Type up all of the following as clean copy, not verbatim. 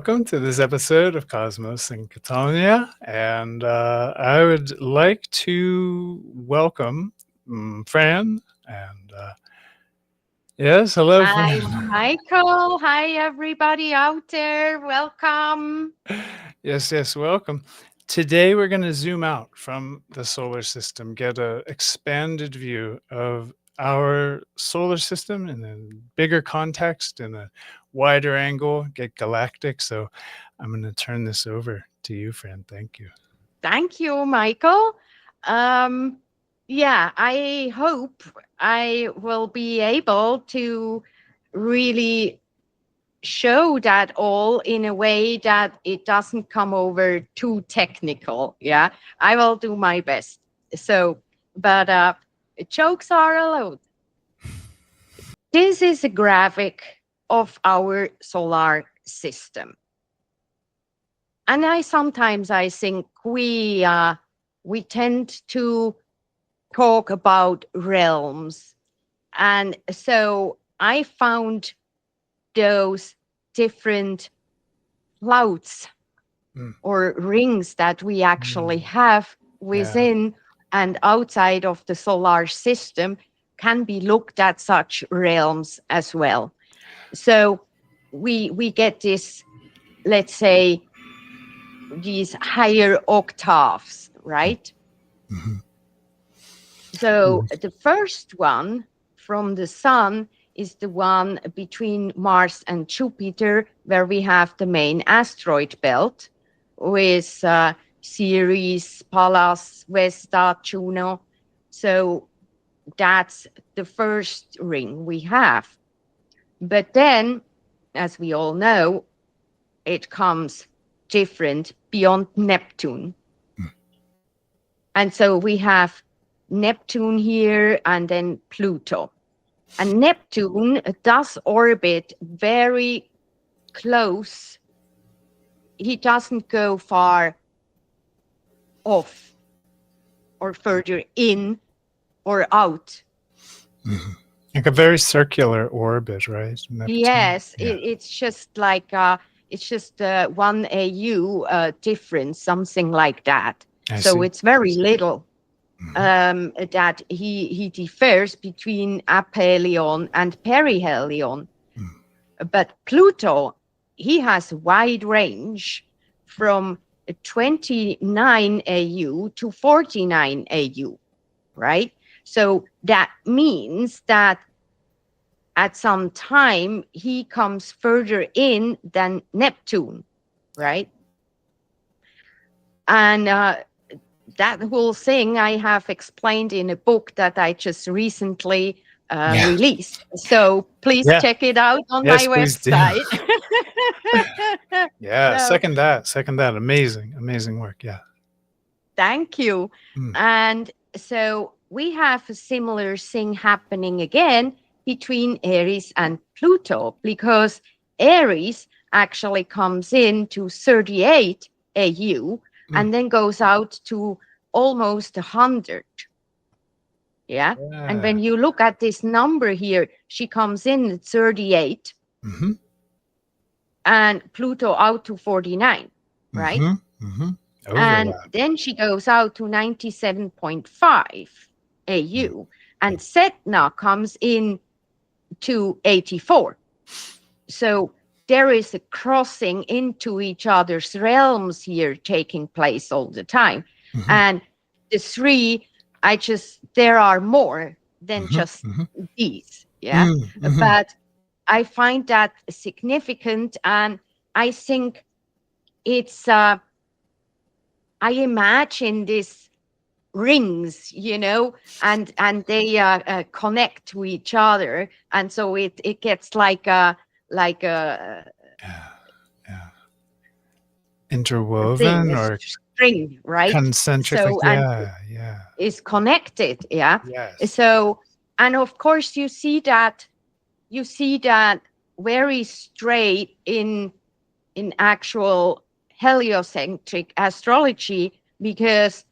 welcome to this episode of Cosmos in Chthonia. And I would like to welcome Fran. And yes, hello, Hi, Fran. Michael. Hi, everybody out there. Welcome. Yes, welcome. Today we're going to zoom out from the solar system, get an expanded view of our solar system in a bigger context, in a wider angle, get galactic. So I'm going to turn this over to you, Fran. Thank you. Thank you, Michael. I hope I will be able to really show that all in a way that it doesn't come over too technical. Yeah, I will do my best. But jokes are allowed. This is a graphic of our solar system. And I think we tend to talk about realms. And so I found those different clouds or rings that we actually have within and outside of the solar system can be looked at such realms as well. So we get this, let's say, these higher octaves, right? Mm-hmm. So the first one from the sun is the one between Mars and Jupiter, where we have the main asteroid belt with Ceres, Pallas, Vesta, Juno. So that's the first ring we have. But then, as we all know, it comes different beyond Neptune. And so we have Neptune here and then Pluto. And Neptune does orbit very close. He doesn't go far off or further in or out. Mm-hmm. Like a very circular orbit, right? Neptune? Yes, it's just like it's just 1 AU difference, something like that. I so see. It's very little. That he differs between aphelion and perihelion. But Pluto, he has a wide range from 29 AU to 49 AU, right? So that means that at some time he comes further in than Neptune, right? And that whole thing I have explained in a book that I just recently released. So please check it out on my website. Second that. Amazing work. Yeah. Thank you. And so we have a similar thing happening again between Aries and Pluto, because Aries actually comes in to 38 AU and then goes out to almost 100. Yeah. And when you look at this number here, she comes in at 38 and Pluto out to 49, right? And then she goes out to 97.5 AU and Setna comes in to 84. So there is a crossing into each other's realms here taking place all the time. And the three, there are more than just these. Yeah. But I find that significant. And I think it's, I imagine these rings, and they connect to each other. And so it gets like a interwoven or string, right? Concentric. So is connected. Yeah. Yes. So, and of course you see that very straight in actual heliocentric astrology, because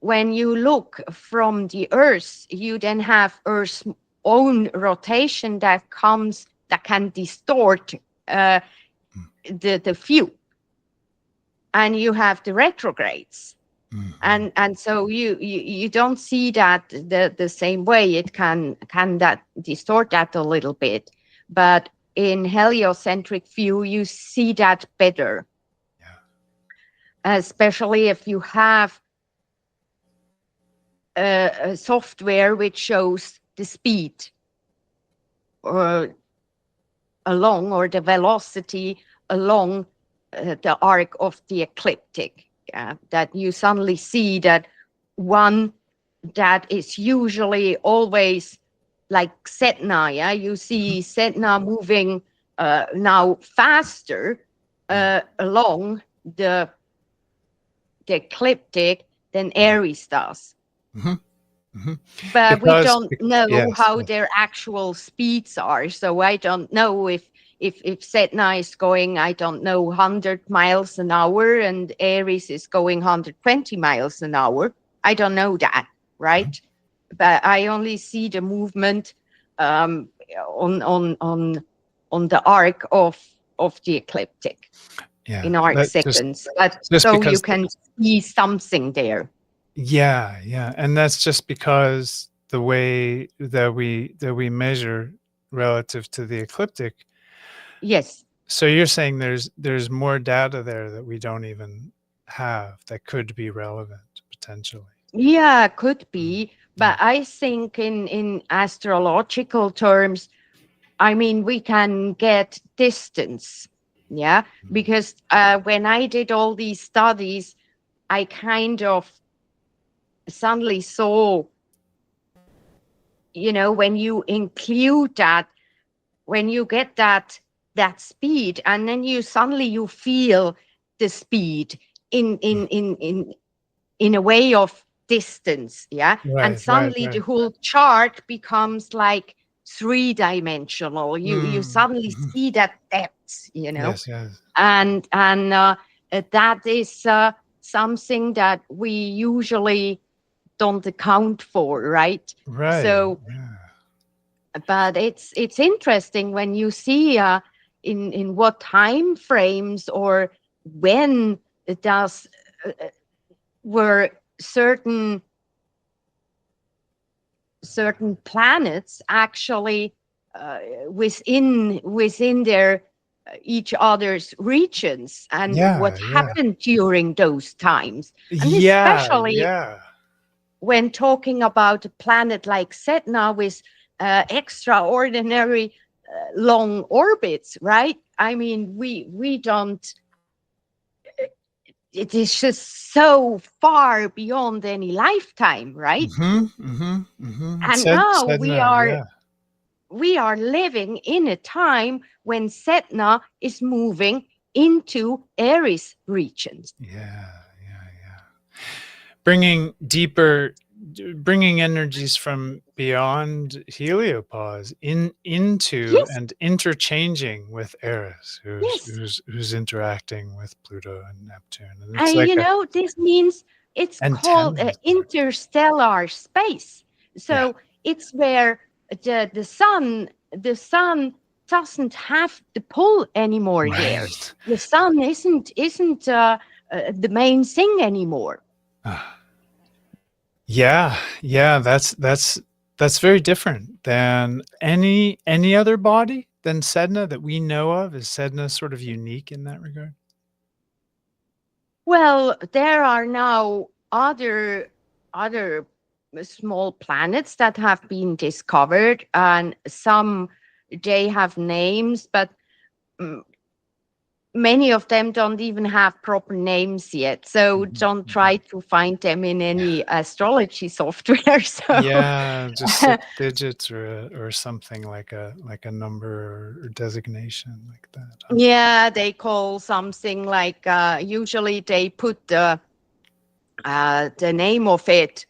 when you look from the Earth, you then have Earth's own rotation that can distort the view, and you have the retrogrades. And so you don't see that the same way. It can that distort that a little bit, but in heliocentric view you see that better. Especially if you have a software which shows the speed or along, or the velocity along the arc of the ecliptic. That you suddenly see that one that is usually always like Setna. Yeah, you see Setna moving now faster along the ecliptic than Aries does. But we don't know how their actual speeds are. So I don't know if Setna is going, I don't know, 100 miles an hour and Aries is going 120 miles an hour. I don't know that, right? But I only see the movement on the arc of the ecliptic in arc seconds. So you can see something there. Yeah, and that's just because the way that we measure relative to the ecliptic. Yes. So you're saying there's more data there that we don't even have that could be relevant potentially. Yeah, could be. But I think in astrological terms, I mean, we can get distance. Yeah, because when I did all these studies, I kind of suddenly saw, when you include that, when you get that speed, and then you feel the speed in a way of distance. Yeah. And suddenly the whole chart becomes like 3-dimensional. You suddenly see that depth, Yes. And that is something that we usually don't account for, right? So but it's interesting when you see in what time frames or when it does were certain planets actually within their each other's regions, and what happened during those times. And especially when talking about a planet like Setna with extraordinary long orbits, right? I mean, we don't, it is just so far beyond any lifetime, right? And now we are living in a time when Setna is moving into Aries regions. Yeah. Bringing energies from beyond heliopause into and interchanging with Eris, who's interacting with Pluto and Neptune. And like this means it's called interstellar space. So it's where the sun doesn't have the pull anymore there. The sun isn't the main thing anymore. Yeah, that's very different than any other body than Sedna that we know of. Is Sedna sort of unique in that regard? Well, there are now other small planets that have been discovered, and some they have names, but many of them don't even have proper names yet. So don't try to find them in any astrology software. So just 6 digits or something like a number or designation like that. Yeah, they call something like usually they put the name of it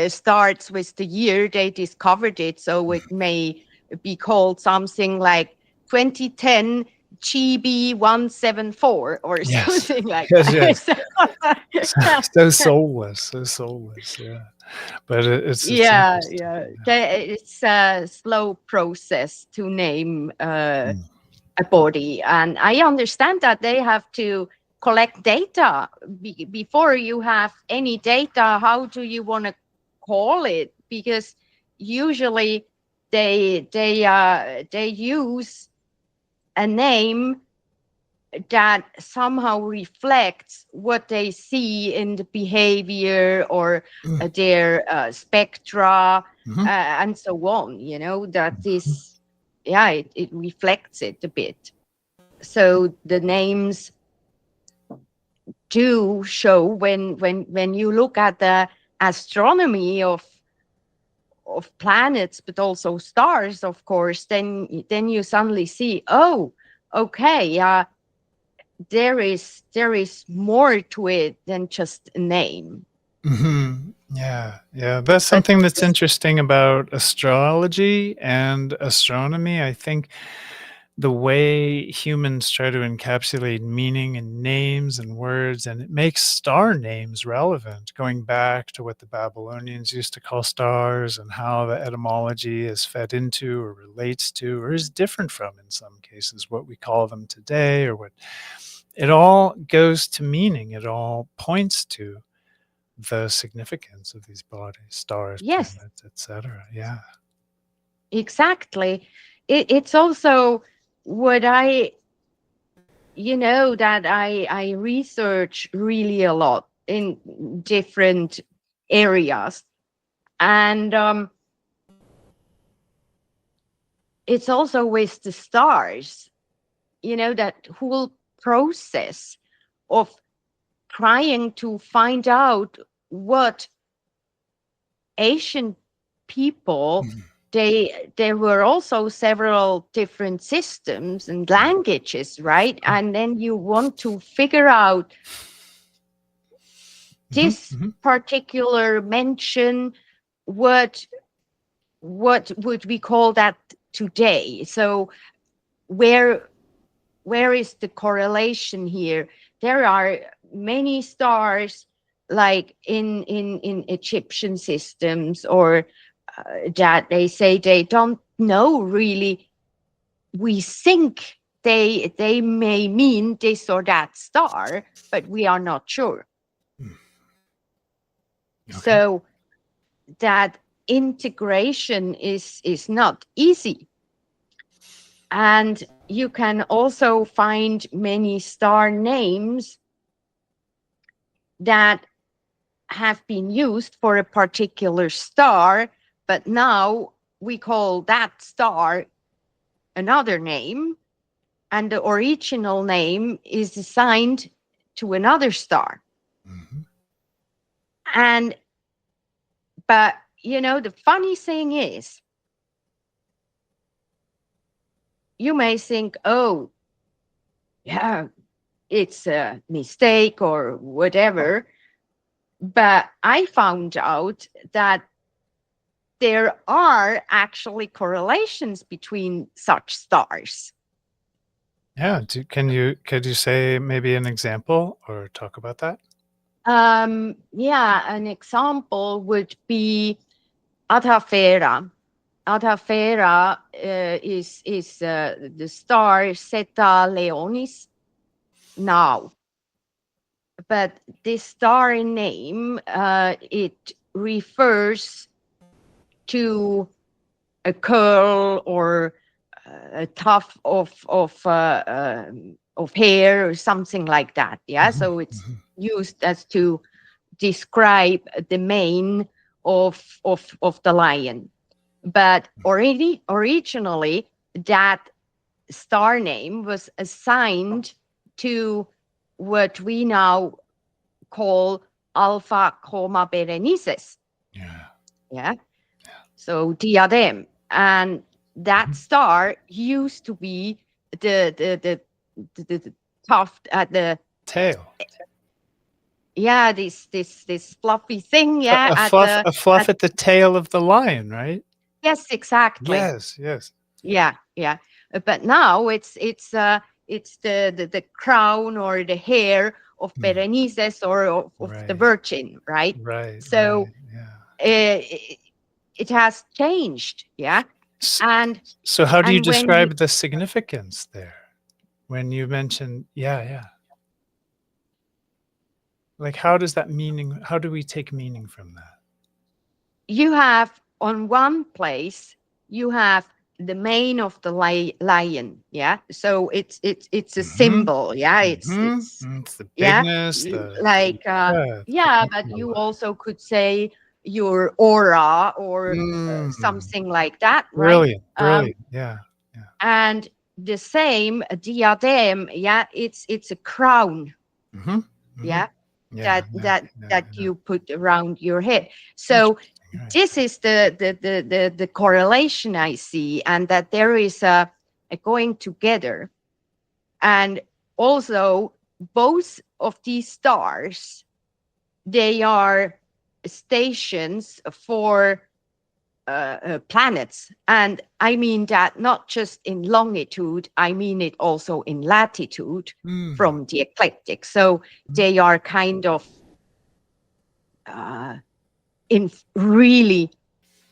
starts with the year they discovered it. So it may be called something like 2010 GB174 or something like that. So soulless, yeah. But it's it's a slow process to name a body. And I understand that they have to collect data before you have any data. How do you want to call it? Because usually they use a name that somehow reflects what they see in the behavior or their spectra and so on. That is, it reflects it a bit. So the names do show when you look at the astronomy of planets, but also stars, of course, then you suddenly see, oh, okay, there is more to it than just a name. Yeah, that's something that's interesting about astrology and astronomy. I think the way humans try to encapsulate meaning in names and words, and it makes star names relevant, going back to what the Babylonians used to call stars and how the etymology is fed into or relates to or is different from, in some cases, what we call them today, or what it all goes to meaning. It all points to the significance of these bodies, stars, Yes, planets, etc. Yeah. exactly. It's also what I that I research really a lot in different areas, and it's also with the stars, that whole process of trying to find out what Asian people, there were also several different systems and languages, right? And then you want to figure out this particular mention, what would we call that today? So where is the correlation here? There are many stars, like in Egyptian systems, or that they say they don't know really. We think they may mean this or that star, but we are not sure. Okay. So that integration is not easy. And you can also find many star names that have been used for a particular star, but now we call that star another name, and the original name is assigned to another star. But the funny thing is, you may think, oh, yeah, it's a mistake or whatever. But I found out that there are actually correlations between such stars. Yeah. Could you say maybe an example or talk about that? Yeah, an example would be Adhafera. Adhafera is the star Zeta Leonis now. But this star name, it refers to a curl or a tuft of hair or something like that. Yeah, so it's used as to describe the mane of the lion. But originally, that star name was assigned to what we now call Alpha Coma Berenices. Yeah. So diadem. And that star used to be the tuft at the tail. Yeah, this fluffy thing. Yeah, a fluff at the tail of the lion, right? Yes, exactly. Yes. Yeah. But now it's the crown or the hair of Berenices or of the Virgin, right? Right. So it has changed. Yeah. And so how do you describe the significance there? when you mentioned, yeah. Like, how does that meaning, how do we take meaning from that? You have on one place, you have the mane of the lion. Yeah. So it's a symbol. Yeah. It's the Yeah. bigness, the Like, yeah, but you also could say your aura or something like that. Right. Brilliant. Yeah. And the same diadem. Yeah. It's a crown. Yeah. That you put around your head. So this is the correlation I see, and that there is a going together. And also both of these stars, they are stations for planets. And I mean that not just in longitude, I mean it also in latitude from the ecliptic. So they are kind of in really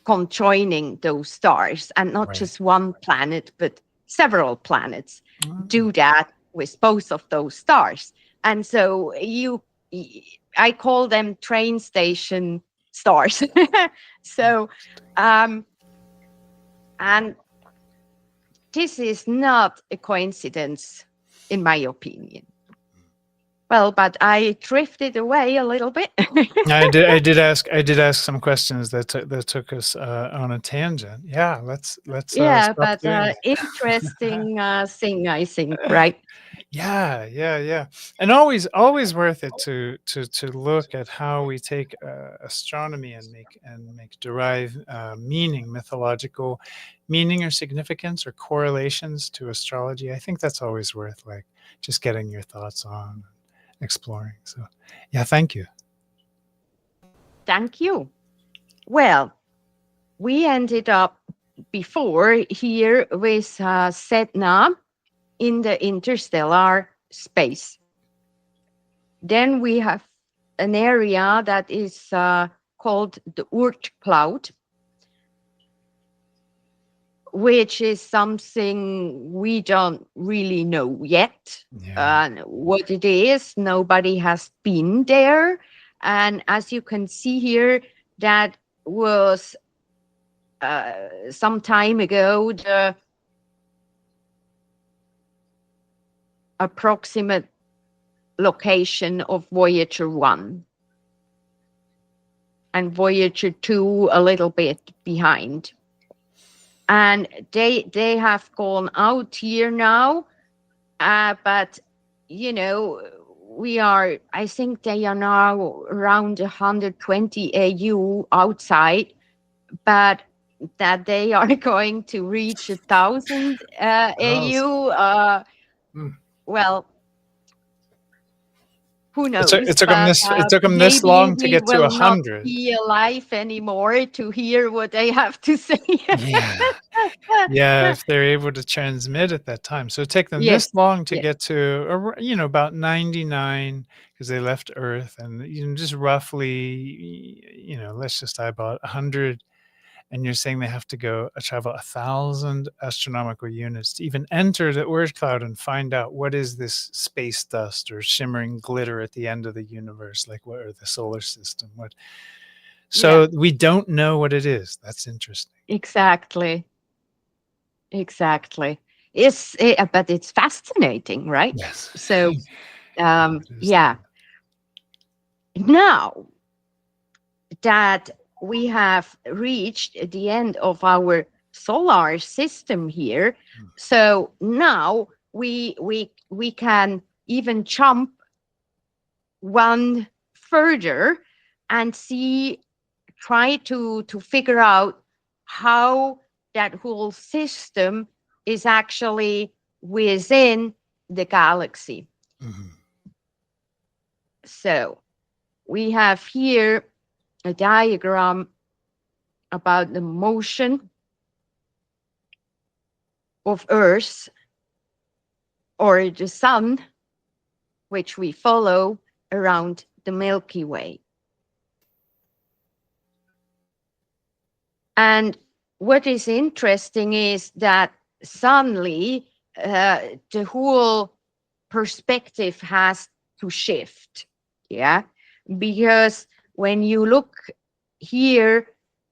conjoining those stars, and not just one planet, but several planets do that with both of those stars. And so I call them train station stars. So, and this is not a coincidence, in my opinion. Well, but I drifted away a little bit. I did ask some questions that took us on a tangent. Yeah, let's Yeah, stop but doing that. interesting thing, I think, right? Yeah. And always worth it to look at how we take astronomy and make derive meaning, mythological meaning or significance or correlations to astrology. I think that's always worth like just getting your thoughts on, exploring. So yeah, thank you. Thank you. Well, we ended up before here with Sedna in the interstellar space. Then we have an area that is called the Oort cloud, which is something we don't really know yet. What it is, nobody has been there. And as you can see here, that was some time ago the approximate location of Voyager 1. And Voyager 2 a little bit behind. And they have gone out here now, but you know, I think they are now around 120 AU outside, but that they are going to reach 1,000 AU. Well, who knows? It took them this maybe long to we get to will not 100. be alive anymore to hear what they have to say. Yeah, if they're able to transmit at that time. So it took them this long to get to, about 99, because they left Earth, and just roughly, let's just eyeball 100. And you're saying they have to travel 1,000 astronomical units to even enter the Oort cloud and find out what is this space dust or shimmering glitter at the end of the universe, like what, or the solar system. So we don't know what it is. That's interesting. Exactly. But it's fascinating, right? Yes. So, yeah. Now that we have reached the end of our solar system here, so now we can even jump one further and try to figure out how that whole system is actually within the galaxy. So we have here a diagram about the motion of Earth or the sun, which we follow around the Milky Way. And what is interesting is that suddenly the whole perspective has to shift. Yeah, because when you look here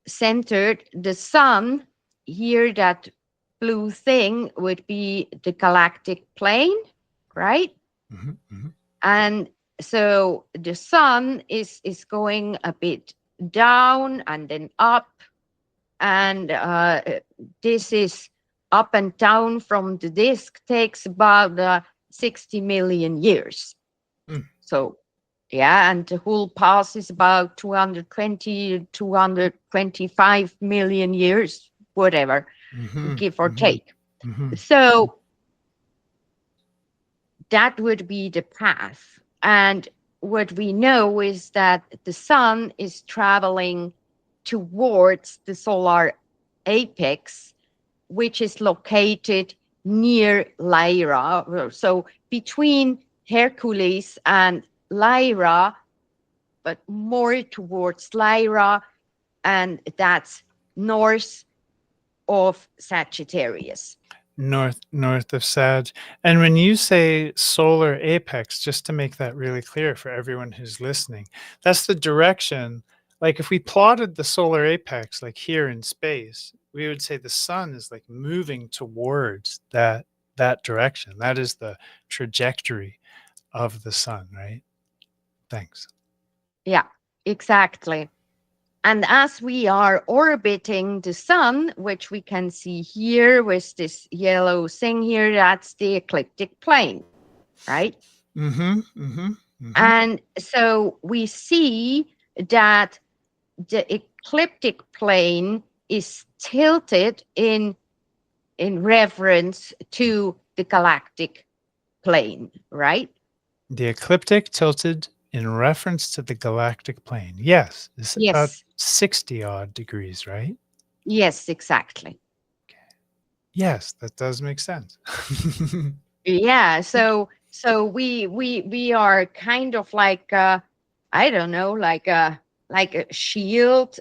centered, the sun here, that blue thing would be the galactic plane, right? And so the sun is going a bit down and then up, and this is up and down from the disk takes about 60 million years. So yeah, and the whole pass is about 220, 225 million years, whatever, give or take. So that would be the path. And what we know is that the sun is traveling towards the solar apex, which is located near Lyra. So between Hercules and Lyra, but more towards Lyra, and that's north of Sagittarius. North of Sag. And when you say solar apex, just to make that really clear for everyone who's listening, that's the direction. Like if we plotted the solar apex like here in space, we would say the sun is like moving towards that direction. That is the trajectory of the sun, right? Thanks. Yeah, exactly. And as we are orbiting the sun, which we can see here with this yellow thing here, that's the ecliptic plane, right? And so we see that the ecliptic plane is tilted in reference to the galactic plane, right? The ecliptic tilted in reference to the galactic plane. Yes. It's about 60 odd degrees, right? Yes, exactly. Okay. Yes, that does make sense. Yeah. So we are kind of like I don't know, like a shield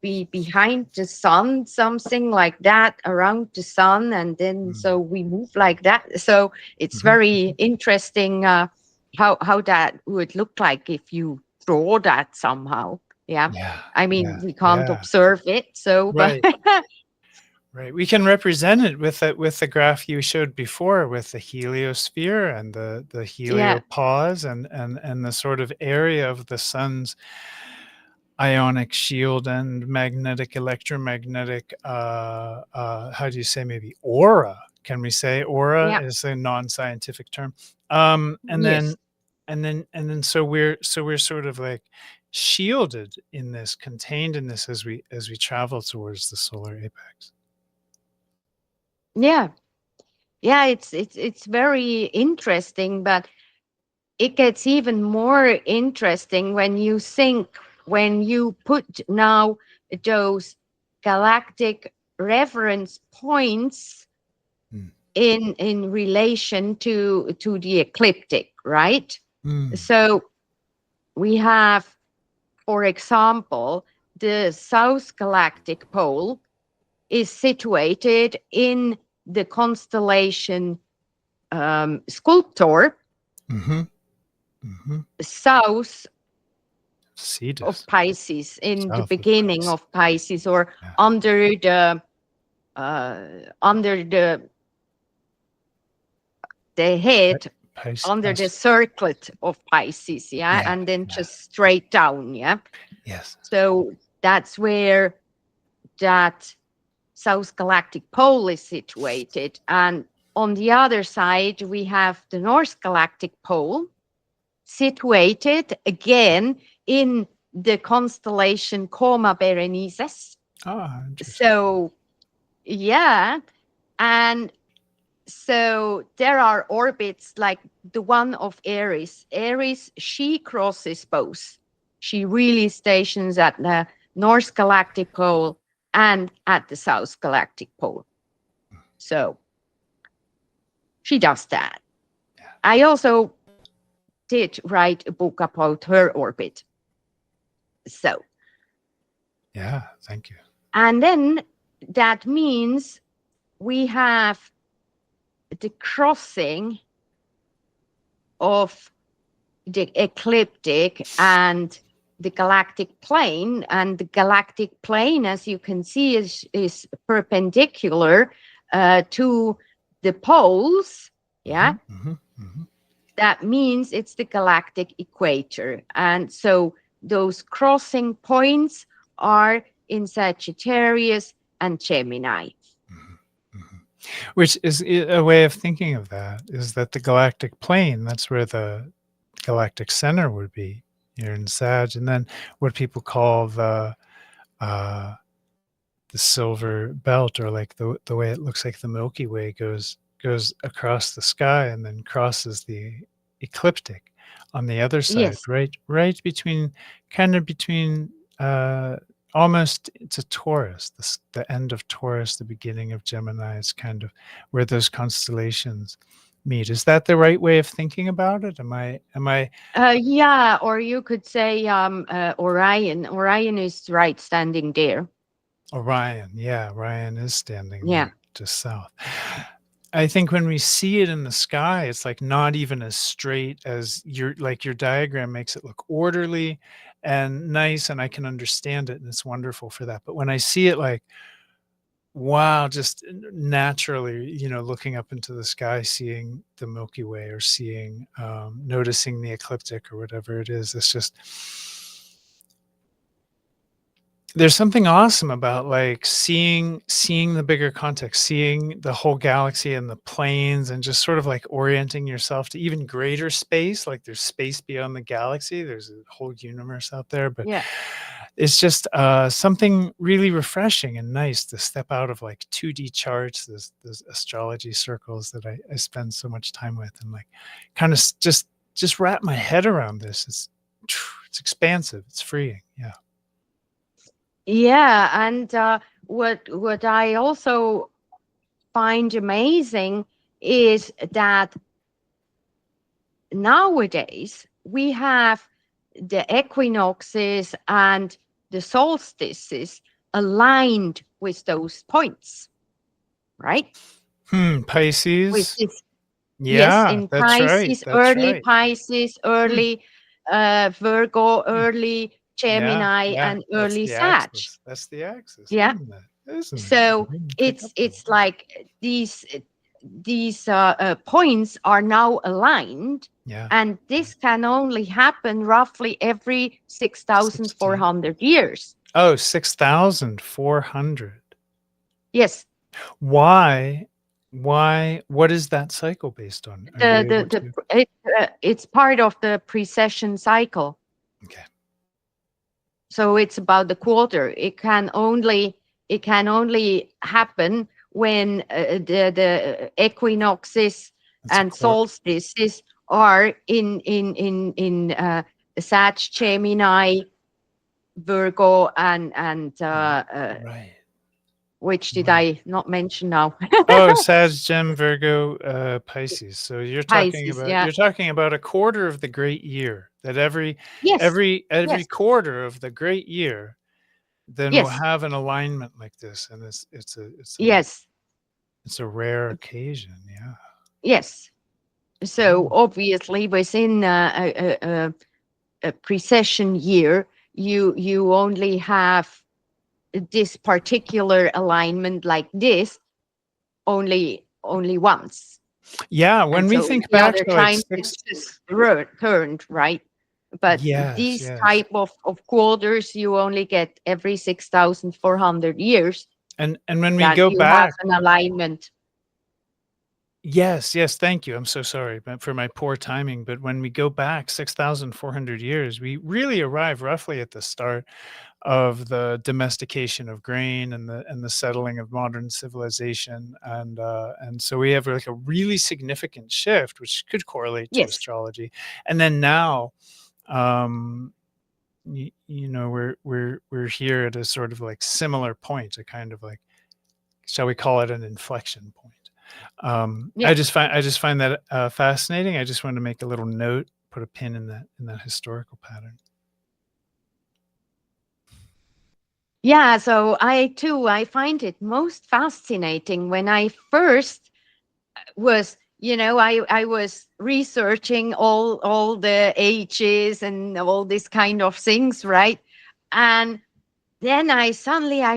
behind the sun, something like that, around the sun, and then so we move like that. So it's very interesting how that would look like if you draw that somehow. Yeah. I mean, we can't observe it, so right. Right. We can represent it with the graph you showed before with the heliosphere and the heliopause and the sort of area of the sun's ionic shield and magnetic electromagnetic how do you say, maybe aura? Can we say aura is a non-scientific term? And then so we're sort of like shielded in this, contained in this as we travel towards the solar apex. Yeah. It's very interesting, but it gets even more interesting when you put now those galactic reference points in relation to the ecliptic, right? So we have, for example, the South Galactic Pole is situated in the constellation Sculptor, south of Pisces, in the beginning of Pisces, or under the head, under the circlet of Pisces, and then just straight down, Yes. So that's where that South Galactic Pole is situated. And on the other side, we have the North Galactic Pole, situated again in the constellation Coma Berenices. So, yeah. And so there are orbits like the one of Aries. Aries, she crosses both. She really stations at the North Galactic Pole and at the South Galactic Pole. So she does that. I also did write a book about her orbit. So. Yeah, thank you. And then that means we have the crossing of the ecliptic and the galactic plane. And the galactic plane, as you can see, is perpendicular to the poles. Yeah. That means it's the galactic equator. And so those crossing points are in Sagittarius and Gemini. Which is a way of thinking of that, is that the galactic plane, that's where the galactic center would be here in Sag. And then what people call the silver belt, or like the way it looks like the Milky Way goes across the sky and then crosses the ecliptic on the other side, Yes. right between, kind of between, almost it's a Taurus, the end of Taurus, the beginning of Gemini. Is kind of where those constellations meet. Is that the right way of thinking about it? Am I Yeah, or you could say Orion. Orion is right standing there. Orion, yeah, Orion is standing Yeah. there just south. I think when we see it in the sky, it's like not even as straight as your diagram makes it look orderly and nice, and I can understand it, and it's wonderful for that. But when I see it like, wow, just naturally, looking up into the sky, seeing the Milky Way, or seeing, noticing the ecliptic or whatever it is, it's just, there's something awesome about like seeing the bigger context, seeing the whole galaxy and the planes, and just sort of like orienting yourself to even greater space. Like there's space beyond the galaxy. There's a whole universe out there, but Yeah. it's just something really refreshing and nice to step out of like 2D charts, those astrology circles that I spend so much time with, and like kind of just wrap my head around this. It's expansive. It's freeing. Yeah. Yeah, and what I also find amazing is that nowadays we have the equinoxes and the solstices aligned with those points, right? Pisces. With this, yes, Yeah, in that's right. Pisces, That's early right. Pisces, early Virgo, early Gemini, Yeah, and that's early the Sag. axis. That's the axis, Yeah. isn't it? Isn't it? So I didn't pick up on it's like these points are now aligned, Yeah. and this can only happen roughly every 6,400 years. Oh, 6,400. Yes. Why? What is that cycle based on? Are you able to? It's part of the precession cycle. Okay. So it's about the quarter. It can only happen when the equinoxes and solstices are in Sag, Gemini, Virgo, and right. Which did I not mention now? Oh, Sag, Gem, Virgo, Pisces. So you're talking Pisces, about yeah. a quarter of the great year. That every quarter of the great year, then we'll have an alignment like this, and it's a rare occasion. Yeah. Yes. So obviously, within a precession year, you only have this particular alignment like this only once. Yeah, when we think back the other to like time it's just turned, right? But these type of quarters you only get every 6,400 years. And when we go back, have an alignment. Yes, thank you. I'm so sorry for my poor timing, but when we go back 6,400 years, we really arrive roughly at the start of the domestication of grain and the settling of modern civilization, and so we have like a really significant shift, which could correlate to astrology. And then now, we're here at a sort of like similar point, a kind of like, shall we call it an inflection point. I just find that fascinating. I just wanted to make a little note, put a pin in that historical pattern. Yeah, so I find it most fascinating when I first was, I was researching all the ages and all these kind of things, right? And then I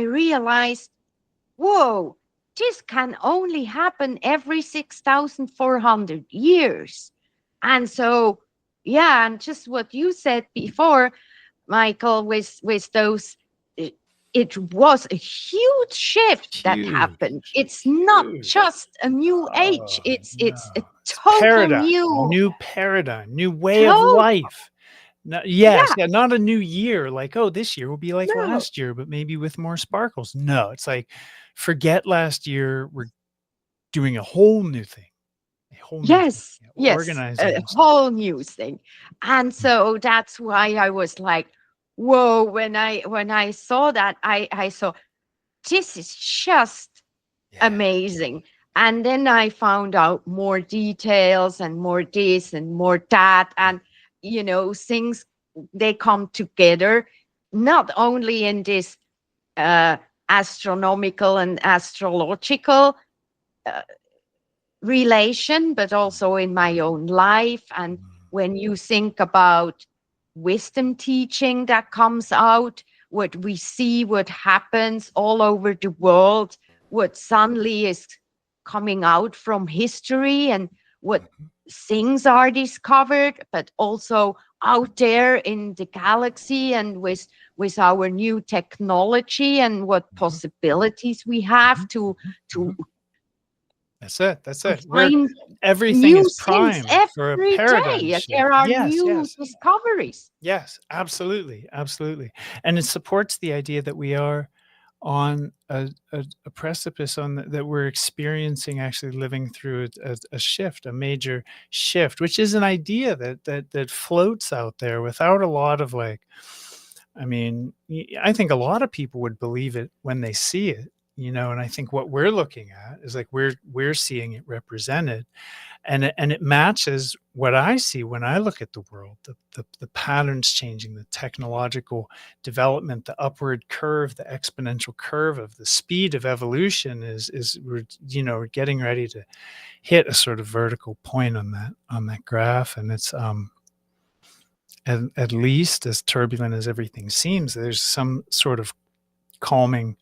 realized, whoa, this can only happen every 6,400 years. And so, yeah, and just what you said before, Michael, with those, it, it was a huge shift that happened. Huge, It's not huge. just a new age. Oh, It's a no. It's total paradigm, new, new paradigm, new way of total, life. No, yes, yeah, yeah, not a new year, like, "Oh, this year will be like no, last year, but maybe with more sparkles." No, it's like, forget last year, we're doing a whole new thing, a whole new thing, yes, yeah, yes, a organizing ourselves. whole new thing. And Mm, so that's why I was like, whoa, when I saw that, I saw, this is just yeah, amazing. And then I found out more details and more this and more that. yeah, And, things, they come together, not only in this uh, astronomical and astrological uh, relation, but mm, also in my own life. And mm, when you think about wisdom teaching that comes out, what we see, what happens all over the world, what suddenly is coming out from history, and what mhm, things are discovered, but also out there in the galaxy, and with our new technology, and what mhm, possibilities we have mhm, mhm, to mhm. That's it, that's to it. find Everything new is things primed for a every paradigm day. shift. There are Yes, new yes. discoveries. Yes, absolutely, absolutely, and it supports the idea that we are on a precipice on that we're experiencing, actually living through a shift, a major shift, which is an idea that floats out there without a lot of, like, I mean, I think a lot of people would believe it when they see it, and I think what we're looking at is like we're seeing it represented, and it matches what I see when I look at the world, the patterns changing, the technological development, the upward curve, the exponential curve of the speed of evolution is we're getting ready to hit a sort of vertical point on that graph, and it's at least as turbulent as everything seems. There's some sort of calming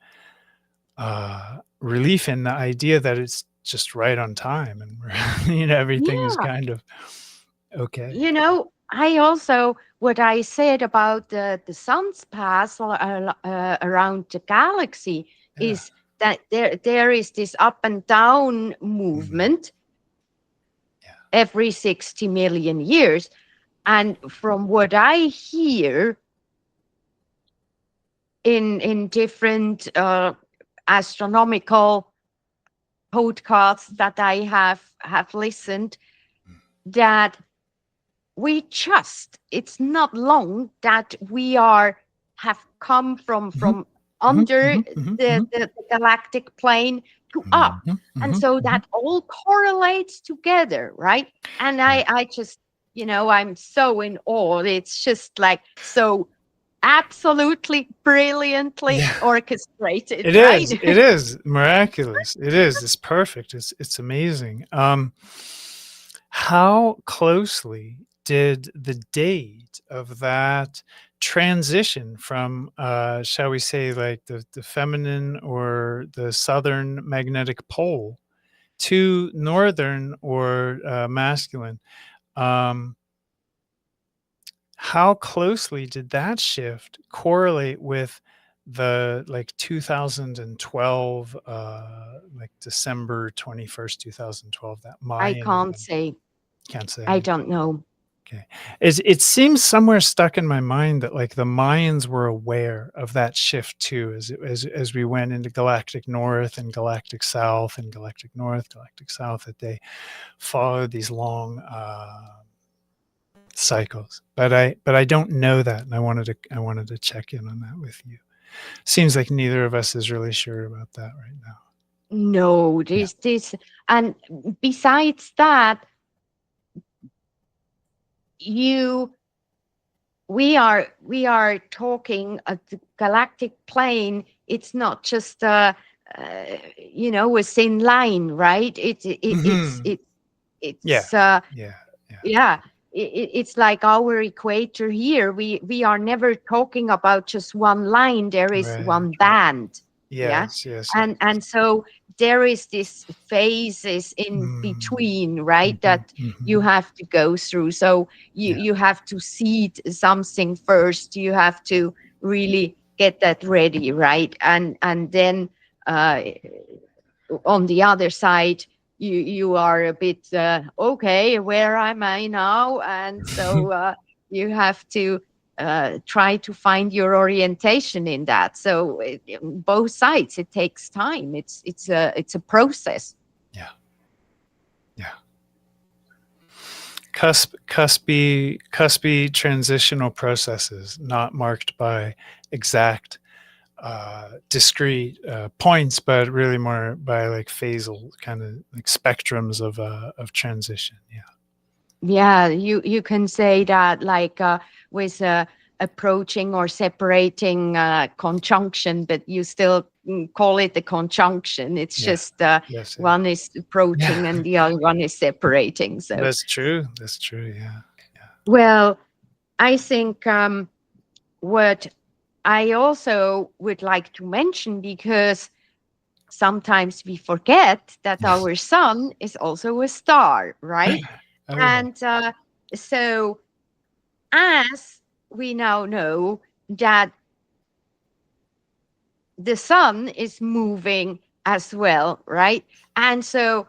relief in the idea that it's just right on time, and we're, everything is Yeah. kind of okay. I also, what I said about the sun's path around the galaxy Yeah. is that there is this up and down Mm, movement yeah. every 60 million years. And from what I hear in different astronomical podcasts that I have listened, Mm. that it's not long that we have come Mhm, from mhm, under mhm, mhm, the, mhm. the, the galactic plane to up. Mhm, And mhm, so mhm. that all correlates together, right? And Yeah. I just, I'm so in awe. It's just like so absolutely brilliantly Yeah. orchestrated, right? It is miraculous. It is. It's perfect. It's amazing. How closely did the date of that transition from, shall we say, like the feminine or the southern magnetic pole to northern or masculine? Um, how closely did that shift correlate with the, like, 2012, like December 21st, 2012, that I Mayan can't event? say. Can't I say. don't know. Okay. It seems somewhere stuck in my mind that, like, the Mayans were aware of that shift too, as we went into galactic north and galactic south and galactic north, galactic south, that they followed these long, cycles. But I don't know that, and I wanted to check in on that with you. Seems like neither of us is really sure about that right now. No, Yeah. this, and besides that, you we are talking at the galactic plane. It's not just a thin line, right? Yeah. It's Yeah. Yeah. yeah, it's like our equator here. We are never talking about just one line. There is Right. one band. Yeah. Yes. Yes. And so there is this phases in Mm. between, right, Mhm. that you Mhm. have to go through. So Yeah. you have to seed something first. You have to really get that ready, right? And then uh on the other side, you are a bit okay, where am I now? And so you have to try to find your orientation in that. So both sides, it takes time. It's a process. Yeah. Yeah. Cuspy transitional processes, not marked by exact discrete points, but really more by like phasal kind of like spectrums of transition. Yeah. Yeah, you can say that, like with approaching or separating conjunction, but you still call it a conjunction. It's Yeah. just Yes. one is approaching Yeah. and the other one is separating. So, That's true. That's true. Yeah. well, I think what I also would like to mention, because sometimes we forget that Yeah. our sun is also a star, right? Oh yeah. And so, as we now know that the sun is moving as well, right? And so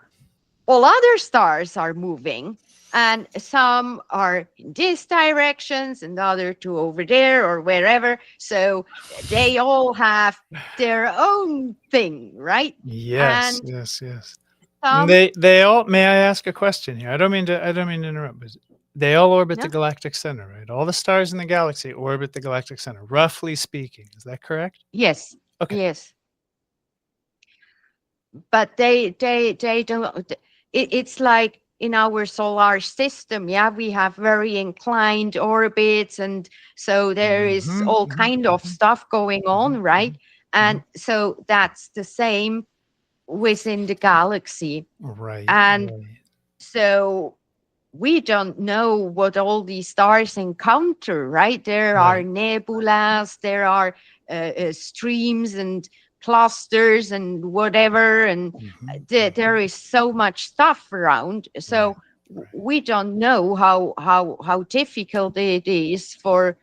all other stars are moving, and some are in this directions and the other two over there or wherever. So they all have their own thing, right? Yes. And Yes. Yes. And some, they all. May I ask a question here? I don't mean to interrupt, but they all orbit the no, galactic center, right? All the stars in the galaxy orbit the galactic center, roughly speaking. Is that correct? yes, Okay. yes, but they don't. It's like in our solar system, yeah, we have very inclined orbits, and so there is Mhm, all mhm, kind of mhm, stuff going on, mhm, right? mhm, And mhm. so that's the same within the galaxy. Right, And right. so we don't know what all these stars encounter, right? There are Right. nebulas, there are streams and clusters and whatever, and Mhm, there mhm. is so much stuff around. Right, So right. we don't know how difficult it is for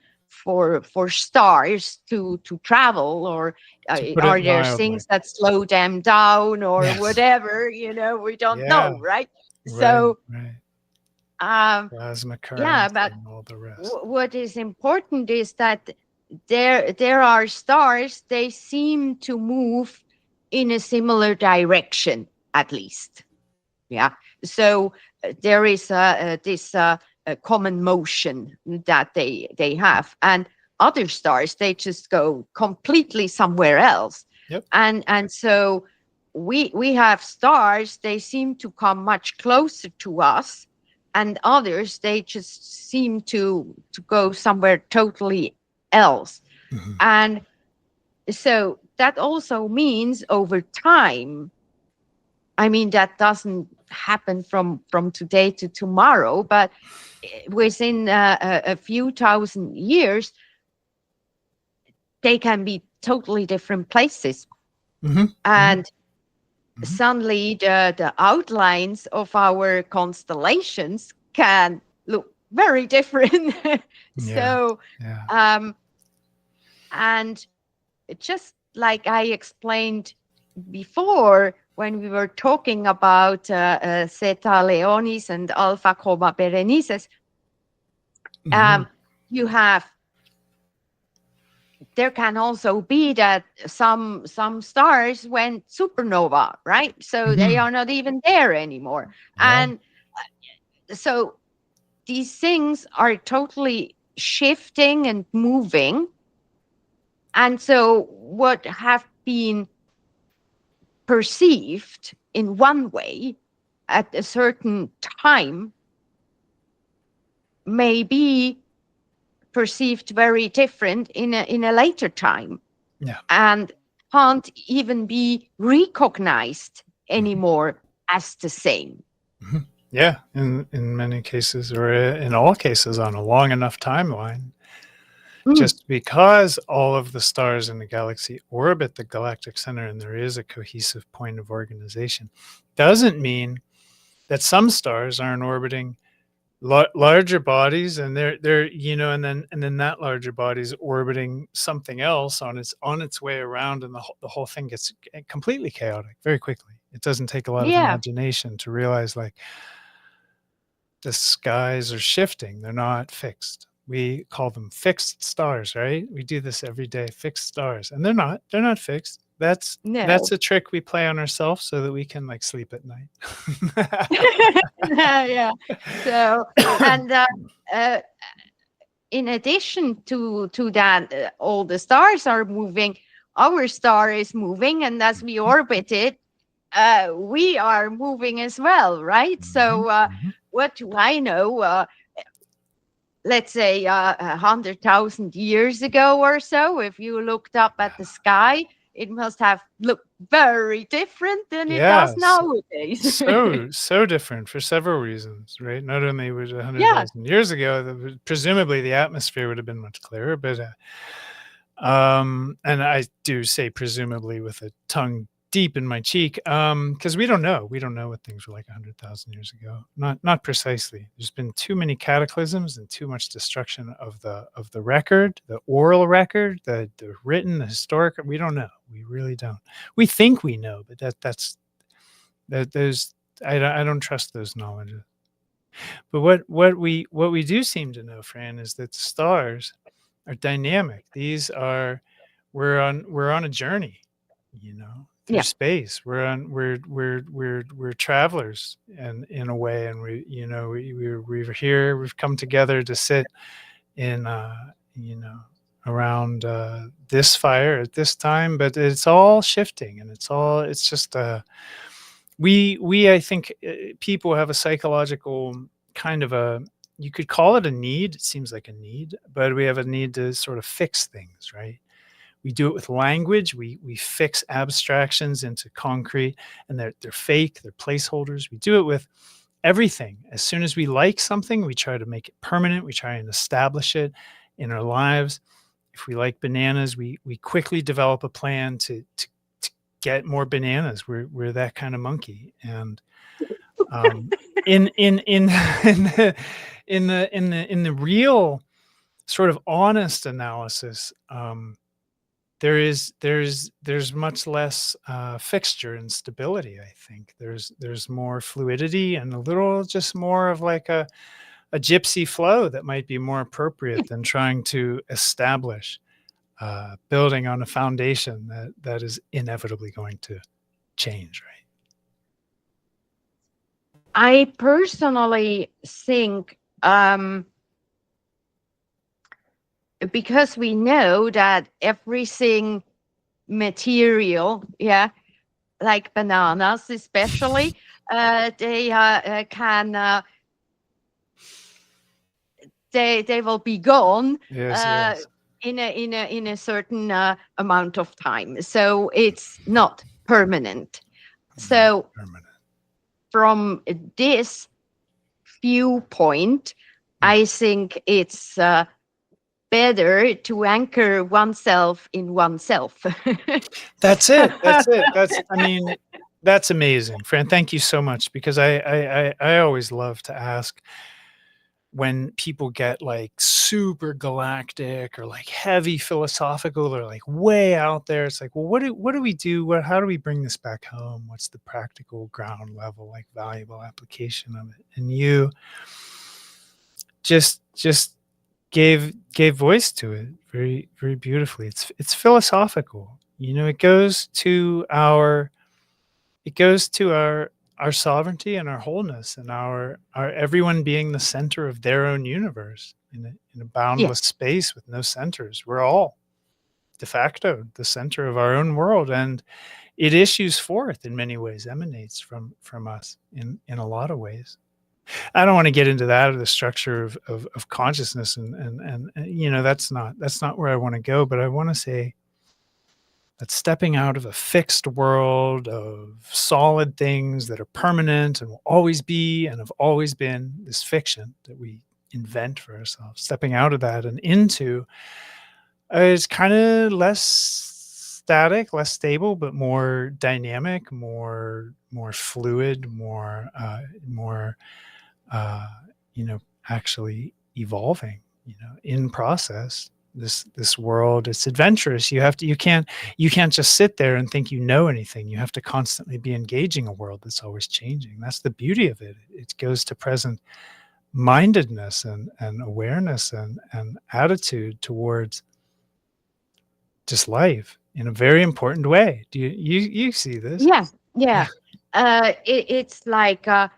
stars to travel, or To put it are there mildly. things that slow them down or Yes. whatever? We don't Yeah. know, right? Right, So right. um Plasma yeah, currents but and all the rest. what is important is that there are stars, they seem to move in a similar direction, at least. Yeah. So there is this a common motion that they have, and other stars, they just go completely somewhere else. Yep. And so we have stars, they seem to come much closer to us, and others, they just seem to go somewhere totally else. Mhm. And so that also means over time, I mean, that doesn't happen from today to tomorrow, but within a few thousand years, they can be totally different places. Mhm, mhm, And mhm. suddenly, the outlines of our constellations can look very different. Yeah, So, yeah. um, and just like I explained before, when we were talking about Zeta Leonis and Alpha Coma Berenices, Mhm. um, you have there can also be that some stars went supernova, right? So they Mhm. are not even there anymore. Yeah. And so these things are totally shifting and moving. And so what have been perceived in one way at a certain time may be perceived very different in a later time. Yeah. And can't even be recognized anymore as the same. Yeah, in many cases, or in all cases, on a long enough timeline. Just because all of the stars in the galaxy orbit the galactic center and there is a cohesive point of organization doesn't mean that some stars aren't orbiting larger bodies, and they're and then that larger body is orbiting something else on its way around, and the whole thing gets completely chaotic very quickly. It doesn't take a lot of imagination to realize, like, the skies are shifting. They're not fixed. We call them fixed stars, right? We do this every day, fixed stars, and they're not fixed. That's a trick we play on ourselves so that we can, like, sleep at night. Yeah. So, and in addition to that, all the stars are moving. Our star is moving, and as we orbit it, we are moving as well, right? So, what do I know? Let's say 100,000 years ago or so, if you looked up at the sky, it must have looked very different than it does nowadays. So different for several reasons, right? Not only was it 100,000 years ago, presumably the atmosphere would have been much clearer, but and I do say presumably with a tongue deep in my cheek, because we don't know what things were like 100,000 years ago. Not precisely. There's been too many cataclysms and too much destruction of the record, the oral record, the written, the historic. We don't know. We really don't. We think we know, but I don't trust those knowledges. But what we do seem to know, Fran, is that stars are dynamic. We're on a journey, through space. We're travelers, and in a way, and we're here. We've come together to sit in around this fire at this time, but it's all shifting, and it's just I think people have a psychological kind of you could call it a need. It seems like a need, but we have a need to sort of fix things, right? We do it with language. We fix abstractions into concrete, and they're fake. They're placeholders. We do it with everything. As soon as we like something, we try to make it permanent. We try and establish it in our lives. If we like bananas, we quickly develop a plan to get more bananas. We're that kind of monkey. And in the real sort of honest analysis, there's much less fixture and stability. I think there's more fluidity and a little just more of like a gypsy flow that might be more appropriate than trying to establish building on a foundation that is inevitably going to change, right? I personally think because we know that everything material, like bananas especially, they can they will be gone in a certain amount of time. So it's not permanent. So from this viewpoint, I think it's better to anchor oneself in oneself. That's it. That's amazing, Fran. Thank you so much, because I always love to ask when people get like super galactic or like heavy philosophical or like way out there. It's like, well, what do we do? How do we bring this back home? What's the practical ground level, like valuable application of it? And you just gave voice to it very, very beautifully. It's philosophical. It goes to our sovereignty and our wholeness, and our everyone being the center of their own universe in a boundless space with no centers. We're all de facto the center of our own world, and it issues forth in many ways, emanates from us in a lot of ways. I don't want to get into that, or the structure of consciousness, and that's not where I want to go. But I want to say But stepping out of a fixed world of solid things that are permanent and will always be and have always been, this fiction that we invent for ourselves, stepping out of that and into is kind of less static, less stable, but more dynamic, more fluid, more actually evolving, in process. This world, it's adventurous. You can't just sit there and think you know anything. You have to constantly be engaging a world that's always changing. That's the beauty of it. It goes to present mindedness and awareness and attitude towards just life in a very important way. Do you see this? Yeah. It's like I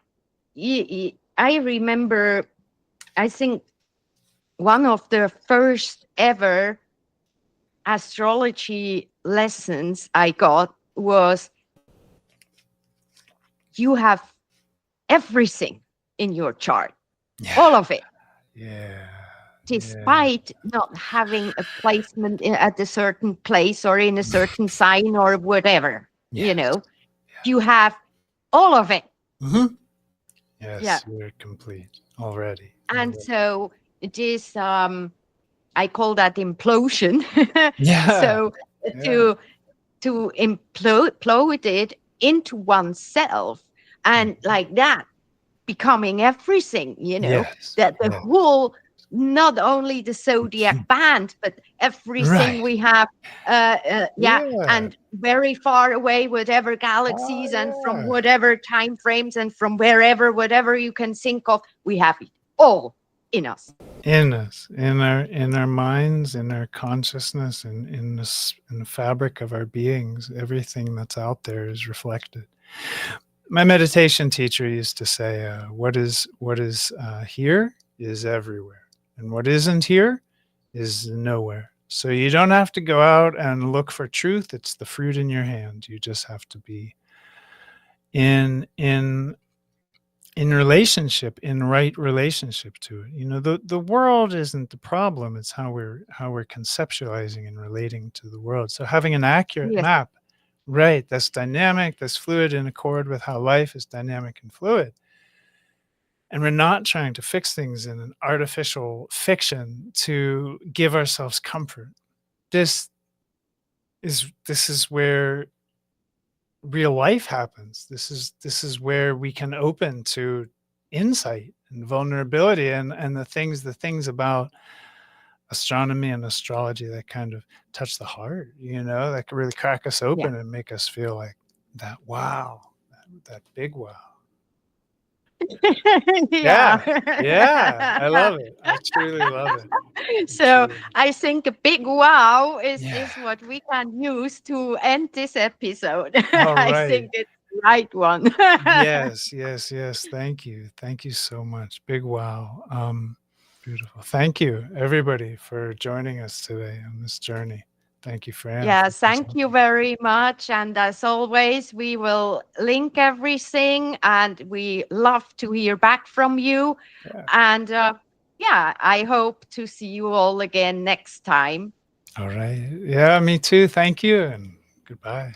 remember, I think one of the first ever astrology lessons I got was, you have everything in your chart, all of it. Despite not having a placement at a certain place or in a certain sign or whatever, you have all of it. Yes, you're complete already. And so it is, I call that implosion. So to implode it into oneself, and like that, becoming everything, that the whole, not only the zodiac band, but everything we have, and very far away, whatever galaxies and from whatever time frames and from wherever, whatever you can think of, we have it all in us, in our minds, in our consciousness, in the fabric of our beings. Everything that's out there is reflected. My meditation teacher used to say, what is here is everywhere, and what isn't here is nowhere. So you don't have to go out and look for truth. It's the fruit in your hand. You just have to be in relationship, in right relationship to it. The world isn't the problem. It's how we're conceptualizing and relating to the world. So having an accurate map, right, that's dynamic, that's fluid, in accord with how life is dynamic and fluid. And we're not trying to fix things in an artificial fiction to give ourselves comfort. This is where real life happens. This is where we can open to insight and vulnerability and the things about astronomy and astrology that kind of touch the heart, that can really crack us open and make us feel like that wow, that big wow. I love it. I truly love it. So I think a big wow is what we can use to end this episode. I think it's the right one. Yes. Thank you so much. Big wow. Beautiful. Thank you, everybody, for joining us today on this journey. Thank you, Fran. Yeah, thank you very much. And as always, we will link everything, and we love to hear back from you. And I hope to see you all again next time. All right. Yeah, me too. Thank you, and goodbye.